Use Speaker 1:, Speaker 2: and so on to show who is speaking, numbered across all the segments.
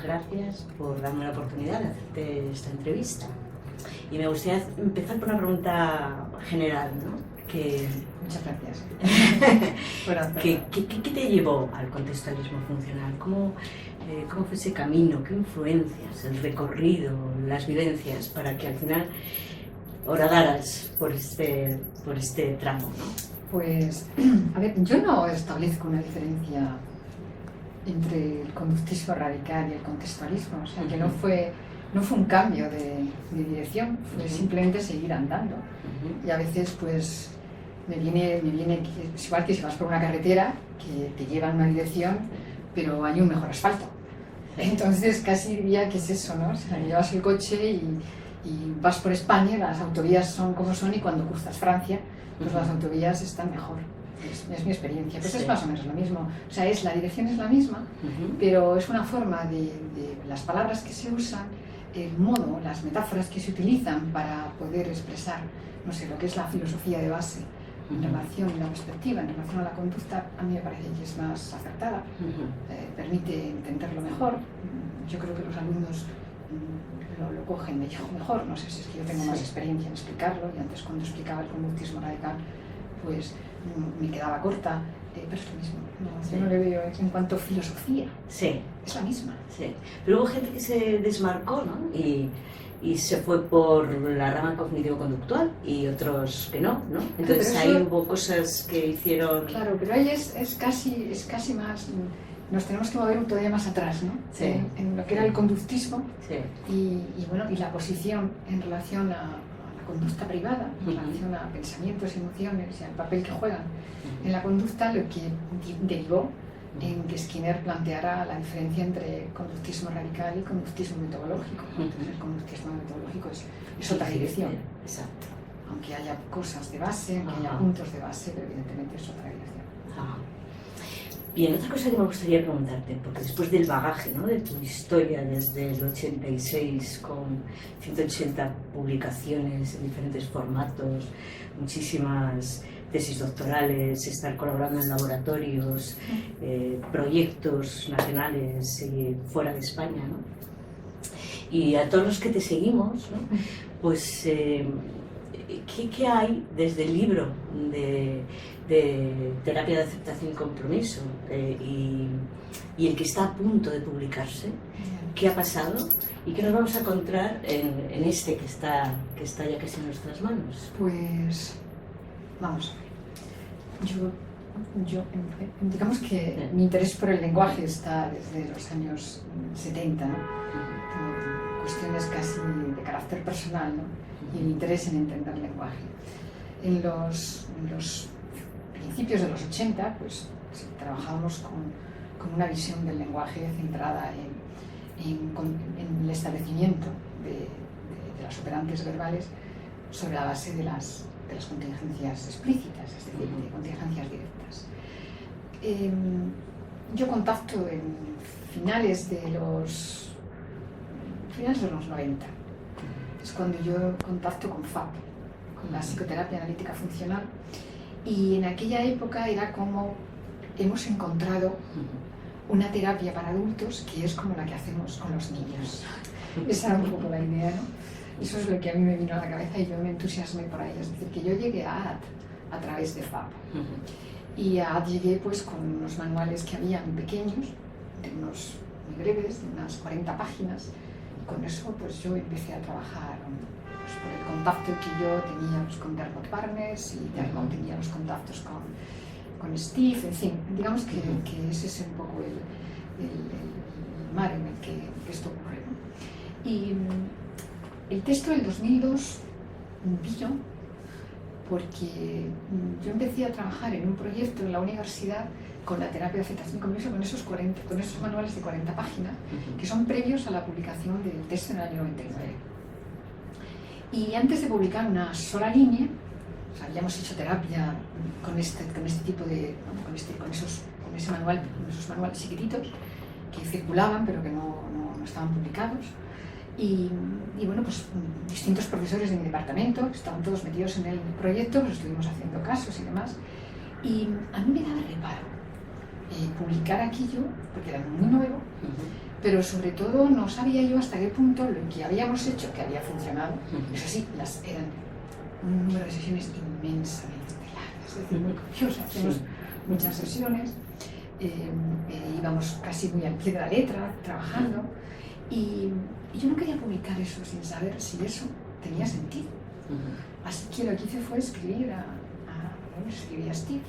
Speaker 1: muchísimas gracias por darme la oportunidad de hacerte esta entrevista. Y me gustaría empezar por una pregunta general, ¿no?
Speaker 2: Muchas gracias.
Speaker 1: ¿Qué te llevó al contextualismo funcional? ¿Cómo fue ese camino? ¿Qué influencias, el recorrido, las vivencias para que al final horadaras por este tramo, ¿no?
Speaker 2: Pues, a ver, yo no establezco una diferencia entre el conductismo radical y el contextualismo, o sea, que no fue un cambio de dirección, fue simplemente seguir andando. Y a veces, pues, me viene es igual que si vas por una carretera que te lleva en una dirección, pero hay un mejor asfalto. Entonces, casi diría que es eso, ¿no? O sea, llevas el coche y vas por España, las autovías son como son, y cuando cruzas Francia, pues las autovías están mejor. Es mi experiencia. Pues es más o menos lo mismo. O sea, la dirección es la misma, pero es una forma de las palabras que se usan, el modo, las metáforas que se utilizan para poder expresar, no sé, lo que es la filosofía de base en relación a la perspectiva, en relación a la conducta, a mí me parece que es más acertada, permite entenderlo mejor. Yo creo que los alumnos lo cogen mejor, no sé si es que yo tengo más experiencia en explicarlo, y antes cuando explicaba el conductismo radical, pues me quedaba corta, pero es lo mismo, yo no le veo en cuanto a filosofía, es la misma.
Speaker 1: Sí. Pero hubo gente que se desmarcó, ¿no? Y se fue por la rama cognitivo-conductual y otros que no, ¿no? Entonces ahí hubo cosas que hicieron...
Speaker 2: Claro, pero ahí es casi más... Nos tenemos que mover todavía más atrás, ¿no?
Speaker 1: Sí.
Speaker 2: En lo que era el conductismo
Speaker 1: y
Speaker 2: la posición en relación a la conducta privada, en relación a pensamientos, emociones y al papel que juegan en la conducta, lo que derivó en que Skinner planteara la diferencia entre conductismo radical y conductismo metodológico. Entonces, el conductismo metodológico es otra dirección.
Speaker 1: Exacto.
Speaker 2: Aunque haya cosas de base, aunque haya puntos de base, pero evidentemente es otra dirección.
Speaker 1: Bien, otra cosa que me gustaría preguntarte, porque después del bagaje, ¿no?, de tu historia desde el 86 con 180 publicaciones en diferentes formatos, muchísimas tesis doctorales, estar colaborando en laboratorios, proyectos nacionales y fuera de España, ¿no? Y a todos los que te seguimos, ¿no?, pues ¿qué hay desde el libro de Terapia de Aceptación y Compromiso y el que está a punto de publicarse? ¿Qué ha pasado y qué nos vamos a encontrar en este que está ya casi en nuestras manos?
Speaker 2: Pues vamos, yo digamos que mi interés por el lenguaje está desde los años 70, ¿no? Cuestiones casi de carácter personal, ¿no? Y el interés en entender el lenguaje. En los principios de los 80, pues trabajábamos con una visión del lenguaje centrada en el establecimiento de las operantes verbales sobre la base de las contingencias explícitas, es decir, de contingencias directas. Yo contacto en finales de los 90. Es cuando yo contacto con FAP, con la psicoterapia analítica funcional, y en aquella época era como hemos encontrado una terapia para adultos que es como la que hacemos con los niños. Esa era un poco la idea, ¿no? Eso es lo que a mí me vino a la cabeza y yo me entusiasmé por ahí. Es decir, que yo llegué a AD a través de FAP. Y a AD llegué pues con unos manuales que había muy pequeños, de unos muy breves, de unas 40 páginas. Con eso pues yo empecé a trabajar pues, por el contacto que yo tenía pues, con Dermot Barnes, y Dermot tenía los contactos con Steve, en fin, digamos que ese es un poco el mar en el que esto ocurre, ¿no? Y el texto del 2002 vino porque yo empecé a trabajar en un proyecto en la universidad con la terapia de aceptación y compromiso, con esos manuales de 40 páginas que son previos a la publicación del texto en el año 99. Y antes de publicar una sola línea, o sea, habíamos hecho terapia con este tipo de, con esos manuales chiquititos que circulaban pero que no estaban publicados. Y bueno, pues distintos profesores de mi departamento que estaban todos metidos en el proyecto, pues estuvimos haciendo casos y demás. Y a mí me daba reparo publicar aquello, porque era muy nuevo, pero sobre todo no sabía yo hasta qué punto lo que habíamos hecho, que había funcionado, eso sí, eran un número de sesiones inmensamente largas, es decir, muy copiosas, hacemos muchas sesiones, íbamos casi muy al pie de la letra, trabajando, y yo no quería publicar eso sin saber si eso tenía sentido. Así que lo que hice fue escribir escribí a Steve.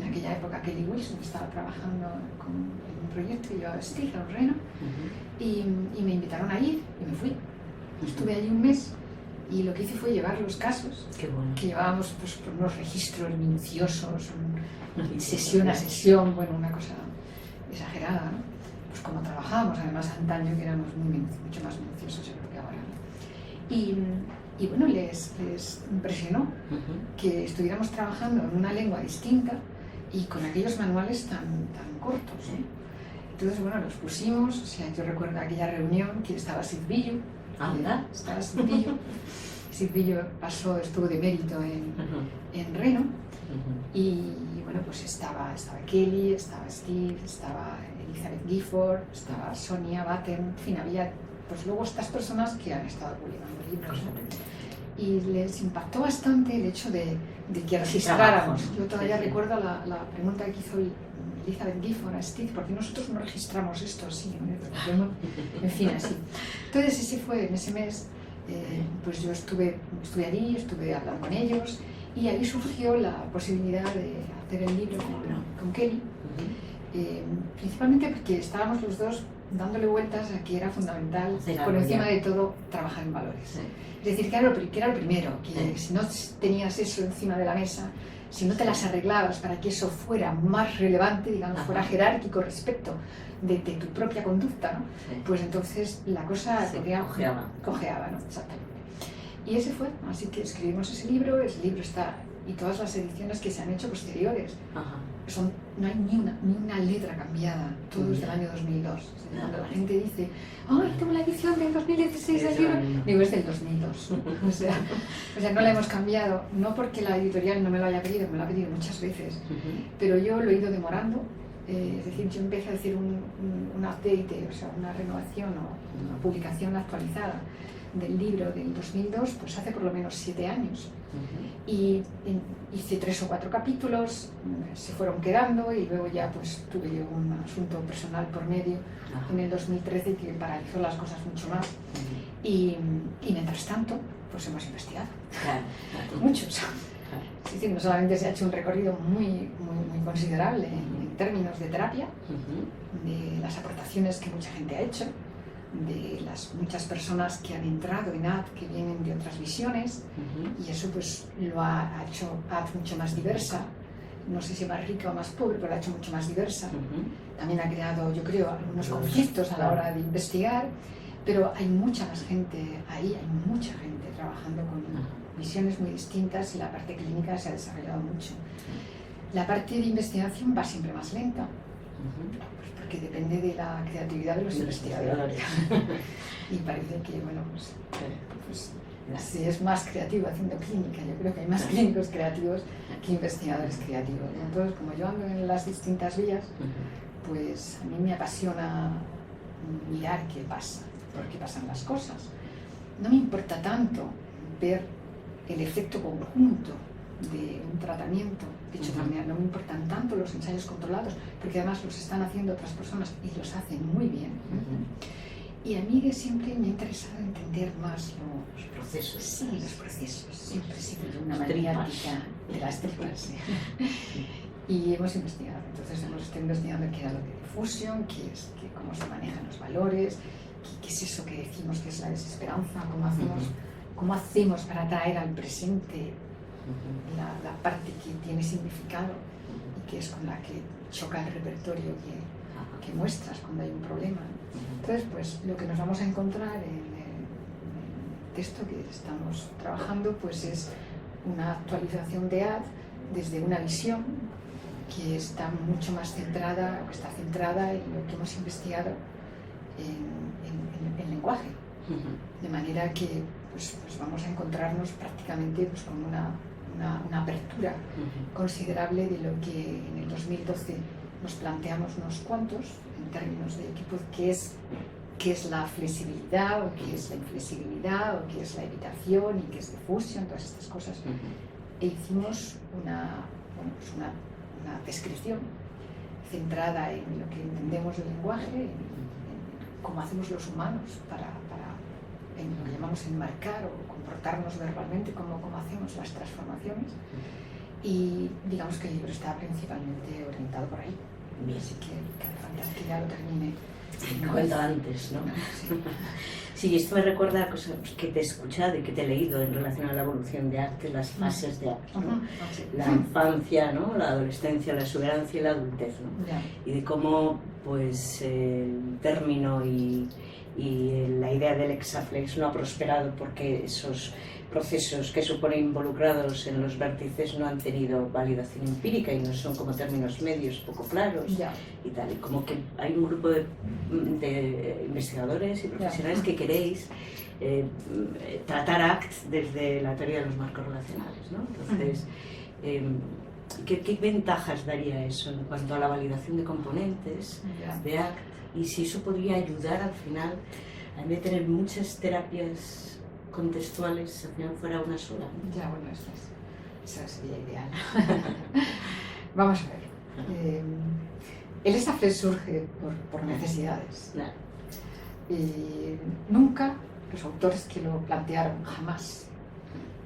Speaker 2: En aquella época Kelly Wilson estaba trabajando en un proyecto y yo a Steve, a Reno, y me invitaron a ir y me fui. Estuve allí un mes y lo que hice fue llevar los casos que llevábamos pues, por unos registros minuciosos, sesión a sesión, bueno, una cosa exagerada, ¿no? Pues como trabajábamos además antaño, que éramos mucho más minuciosos yo creo que ahora, ¿no? Y bueno, les impresionó que estuviéramos trabajando en una lengua distinta y con aquellos manuales tan cortos, ¿no? Entonces, bueno, los pusimos, o sea, yo recuerdo aquella reunión que estaba Sid Billu, estaba Sid Billu. Sid Billu estuvo de mérito en Reno, y bueno, pues estaba Kelly, estaba Steve, estaba Elizabeth Gifford, estaba Sonia Batten, en fin, había pues luego estas personas que han estado publicando libros, ¿no? Y les impactó bastante el hecho de que registráramos. Yo todavía recuerdo la pregunta que hizo Elizabeth Gifford a Steve, ¿por qué nosotros no registramos esto así? En fin, así. Entonces en ese mes, pues yo estuve allí, estuve hablando con ellos, y ahí surgió la posibilidad de hacer el libro con Kelly, principalmente porque estábamos los dos dándole vueltas a que era fundamental, por encima de todo, trabajar en valores. Sí. Es decir, que era lo primero, que si no tenías eso encima de la mesa, si no te las arreglabas para que eso fuera más relevante, digamos, fuera jerárquico respecto de tu propia conducta, ¿no? Sí. Pues entonces la cosa cojeaba, ¿no? Exactamente. Y ese fue, así que escribimos ese libro está, y todas las ediciones que se han hecho posteriores. No hay ni una letra cambiada, todo es del año 2002. Cuando la gente dice, ¡ay, tengo la edición del 2016 del libro! Digo, es del 2002. o sea, no la hemos cambiado, no porque la editorial no me lo haya pedido, me lo ha pedido muchas veces, pero yo lo he ido demorando. Es decir, yo empecé a hacer un update, o sea, una renovación o una publicación actualizada del libro del 2002, pues hace por lo menos 7 años. Y hice 3 o 4 capítulos, se fueron quedando, y luego ya pues tuve yo un asunto personal por medio en el 2013 que paralizó las cosas mucho más. Y mientras tanto, pues hemos investigado. Muchos. Es decir, no solamente se ha hecho un recorrido muy considerable en términos de terapia, de las aportaciones que mucha gente ha hecho, de las muchas personas que han entrado en AD, que vienen de otras visiones, y eso pues lo ha hecho AD mucho más diversa, no sé si más rica o más pobre, pero la ha hecho mucho más diversa. También ha creado, yo creo, algunos conflictos a la hora de investigar, pero hay mucha más gente ahí, hay mucha gente trabajando con visiones muy distintas, y la parte clínica se ha desarrollado mucho. La parte de investigación va siempre más lenta, pues porque depende de la creatividad de los investigadores. Y parece que, bueno, pues si es más creativo haciendo clínica, yo creo que hay más clínicos creativos que investigadores creativos. Entonces, como yo ando en las distintas vías, pues a mí me apasiona mirar qué pasa, por qué pasan las cosas. No me importa tanto ver el efecto conjunto de un tratamiento. De hecho, también no me importan tanto los ensayos controlados, porque además los están haciendo otras personas y los hacen muy bien. Y a mí de siempre me ha interesado entender más los procesos. Sí, los procesos. Siempre he sido una maniática de las tripas. Y hemos investigado. Entonces hemos estado investigando qué era lo de difusión, cómo se manejan los valores, qué es eso que decimos que es la desesperanza, cómo hacemos para traer al presente la parte que tiene significado y que es con la que choca el repertorio que muestras cuando hay un problema. Entonces, pues lo que nos vamos a encontrar en el texto que estamos trabajando, pues es una actualización de AD desde una visión que está mucho más centrada, o está centrada en lo que hemos investigado en lenguaje. De manera que pues vamos a encontrarnos prácticamente pues, con una apertura considerable de lo que en el 2012 nos planteamos unos cuantos, en en términos de qué es la flexibilidad, o qué es la inflexibilidad, o qué es la evitación, y qué es diffusion, todas estas cosas. E hicimos una descripción centrada en lo que entendemos del lenguaje, en cómo hacemos los humanos en lo que llamamos enmarcar o comportarnos verbalmente, cómo hacemos las transformaciones. Y digamos que el libro está principalmente orientado por ahí.
Speaker 1: Bien.
Speaker 2: Así que hace falta que ya lo termine.
Speaker 1: Cuanto antes, ¿no?
Speaker 2: Sí.
Speaker 1: Sí, esto me recuerda a cosas que te he escuchado y que te he leído en relación a la evolución de arte, las fases de arte, ¿no? La infancia, ¿no? La adolescencia, la exuberancia y la adultez, ¿no?
Speaker 2: Ya.
Speaker 1: Y de cómo, pues, el término y la idea del exaflex no ha prosperado porque esos procesos que suponen involucrados en los vértices no han tenido validación empírica y no son como términos medios poco claros.
Speaker 2: Ya.
Speaker 1: Y tal, y como que hay un grupo de investigadores y profesionales que queréis tratar ACT desde la teoría de los marcos relacionales, ¿no? Entonces, ¿qué ventajas daría eso en cuanto a la validación de componentes de ACT? Y si eso podría ayudar al final, a vez de tener muchas terapias contextuales, al final fuera una sola, ¿no?
Speaker 2: Ya, bueno, eso sería ideal. Vamos a ver. El exaflex surge por necesidades.
Speaker 1: Claro.
Speaker 2: Nunca los autores que lo plantearon, jamás,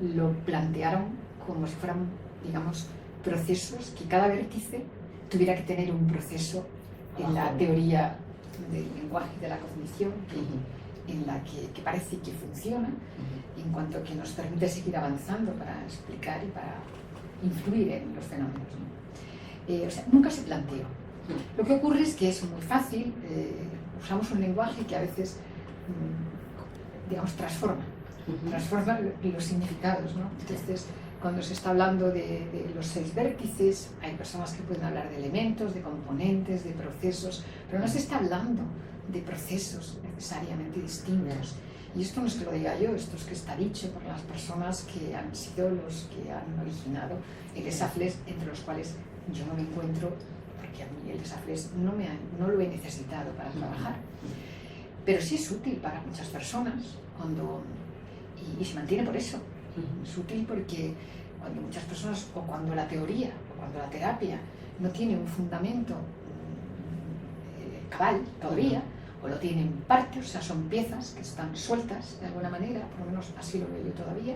Speaker 2: lo plantearon como si fueran, digamos, procesos que cada vértice tuviera que tener un proceso en la teoría del lenguaje y de la cognición en la que parece que funciona, en cuanto a que nos permite seguir avanzando para explicar y para influir en los fenómenos, ¿no? O sea, nunca se planteó. Lo que ocurre es que es muy fácil, usamos un lenguaje que a veces, digamos, transforma los significados, ¿no? Entonces, cuando se está hablando de los 6 vértices, hay personas que pueden hablar de elementos, de componentes, de procesos, pero no se está hablando de procesos necesariamente distintos. Y esto no es que lo diga yo, esto es que está dicho por las personas que han sido los que han originado el exaflex, entre los cuales yo no me encuentro, porque a mí el exaflex no lo he necesitado para trabajar. Pero sí es útil para muchas personas y se mantiene por eso. Es útil porque cuando muchas personas, o cuando la teoría, o cuando la terapia no tiene un fundamento cabal todavía, o lo tiene en parte, o sea, son piezas que están sueltas de alguna manera, por lo menos así lo veo yo todavía,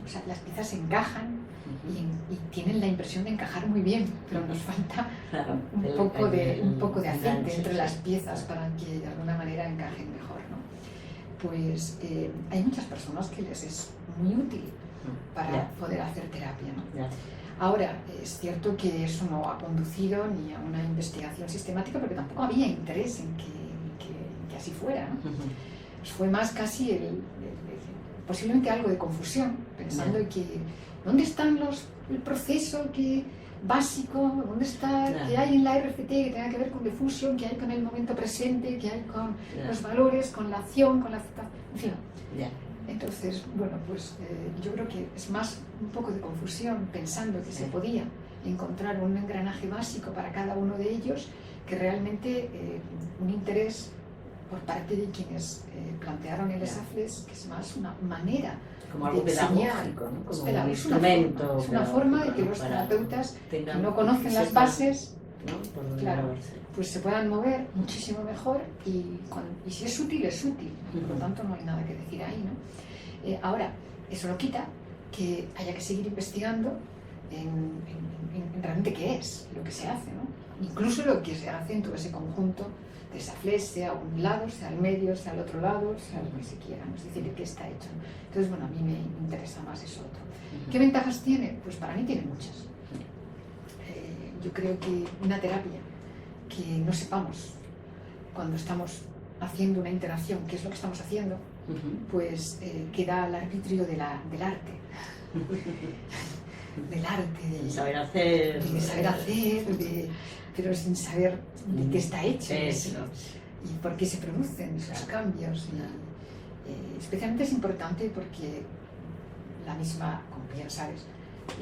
Speaker 2: o sea, las piezas encajan y tienen la impresión de encajar muy bien, pero nos falta un poco de aceite entre las piezas para que de alguna manera encajen mejor, ¿no? Pues hay muchas personas que les es muy útil para poder hacer terapia, ¿no? Ahora, es cierto que eso no ha conducido ni a una investigación sistemática porque tampoco había interés en que así fuera, ¿no? Pues fue más casi posiblemente algo de confusión, pensando que ¿dónde están el proceso básico, dónde está, que hay en la RFT que tenga que ver con diffusion, que hay con el momento presente, que hay con los valores, con la acción, con la aceptación, en fin. Entonces, bueno, pues yo creo que es más un poco de confusión pensando que se podía encontrar un engranaje básico para cada uno de ellos, que realmente un interés por parte de quienes plantearon el exaflex, que es más una manera
Speaker 1: como algo pedagógico, ¿no? Como un instrumento.
Speaker 2: Es una forma de que los terapeutas que no conocen las bases,
Speaker 1: ¿no?
Speaker 2: Claro, pues se puedan mover muchísimo mejor y si es útil, es útil. Por lo tanto, no hay nada que decir ahí, ¿no? Ahora, eso no quita que haya que seguir investigando en realmente qué es lo que se hace, ¿no? Incluso lo que se hace en todo ese conjunto de exaflex, sea a un lado, sea al medio, sea al otro lado, sea lo que se quiera, ¿no? Es decir, qué está hecho. Entonces, bueno, a mí me interesa más eso otro. ¿Qué ventajas tiene? Pues para mí tiene muchas. Yo creo que una terapia que no sepamos cuando estamos haciendo una interacción qué es lo que estamos haciendo, pues queda al arbitrio del arte. Del arte,
Speaker 1: de saber hacer,
Speaker 2: pero sin saber de qué está hecho y por qué se producen esos cambios. Especialmente es importante porque la misma, como bien sabes,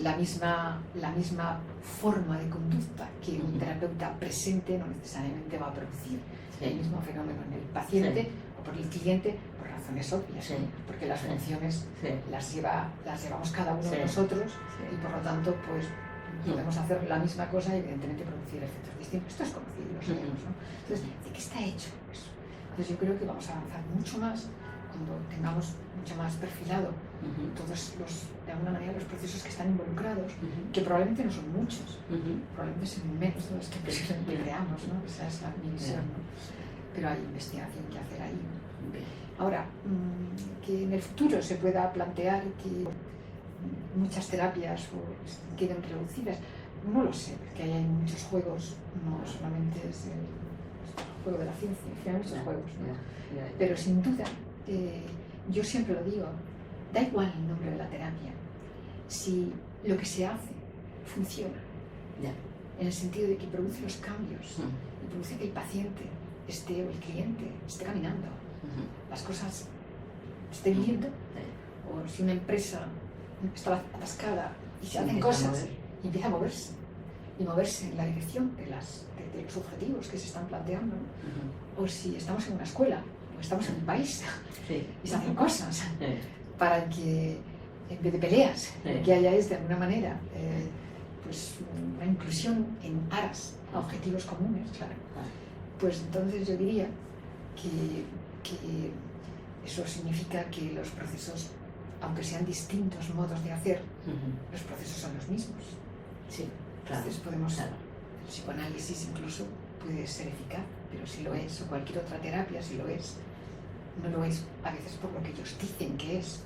Speaker 2: la misma forma de conducta que un terapeuta presente no necesariamente va a producir el mismo fenómeno en el paciente o por el cliente, por razones obvias, porque las funciones las llevamos cada uno de nosotros y por lo tanto pues podemos hacer la misma cosa y evidentemente producir efectos distintos. Esto es conocido, lo sabemos, ¿no? Entonces, ¿de qué está hecho eso? Entonces yo creo que vamos a avanzar mucho más cuando tengamos mucho más perfilado todos de alguna manera los procesos que están involucrados, que probablemente no son muchos, probablemente son menos de los que creamos, ¿no? Esa es mi visión, ¿no? Pero hay investigación que hacer ahí. Ahora, que en el futuro se pueda plantear que muchas terapias queden reducidas, no lo sé, porque hay muchos juegos, no solamente es el juego de la ciencia, hay muchos juegos, ¿no? Pero sin duda, yo siempre lo digo, da igual el nombre de la terapia, si lo que se hace funciona, en el sentido de que produce los cambios y produce que el paciente esté, o el cliente esté caminando, las cosas esté viendo, o si una empresa está atascada y se hacen cosas y empieza a moverse, y moverse en la dirección de los objetivos que se están planteando, o si estamos en una escuela o estamos en un país y se hacen cosas para que en vez de peleas que haya de alguna manera pues una inclusión en aras a objetivos comunes, claro, pues entonces yo diría que eso significa que los procesos, aunque sean distintos modos de hacer, los procesos son los mismos. Entonces podemos, el psicoanálisis incluso puede ser eficaz, pero si lo es, o cualquier otra terapia si lo es, no lo es a veces por lo que ellos dicen que es,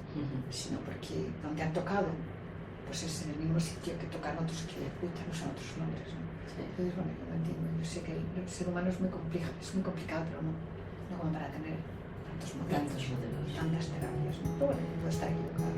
Speaker 2: sino porque donde han tocado, pues es en el mismo sitio que tocan otros que no son otros nombres, ¿no? Entonces, bueno, yo no entiendo, yo sé que el ser humano es muy complicado, pero no como para tener tantos modelos, tantas terapias, ¿no? Pero bueno, puede estar equivocado.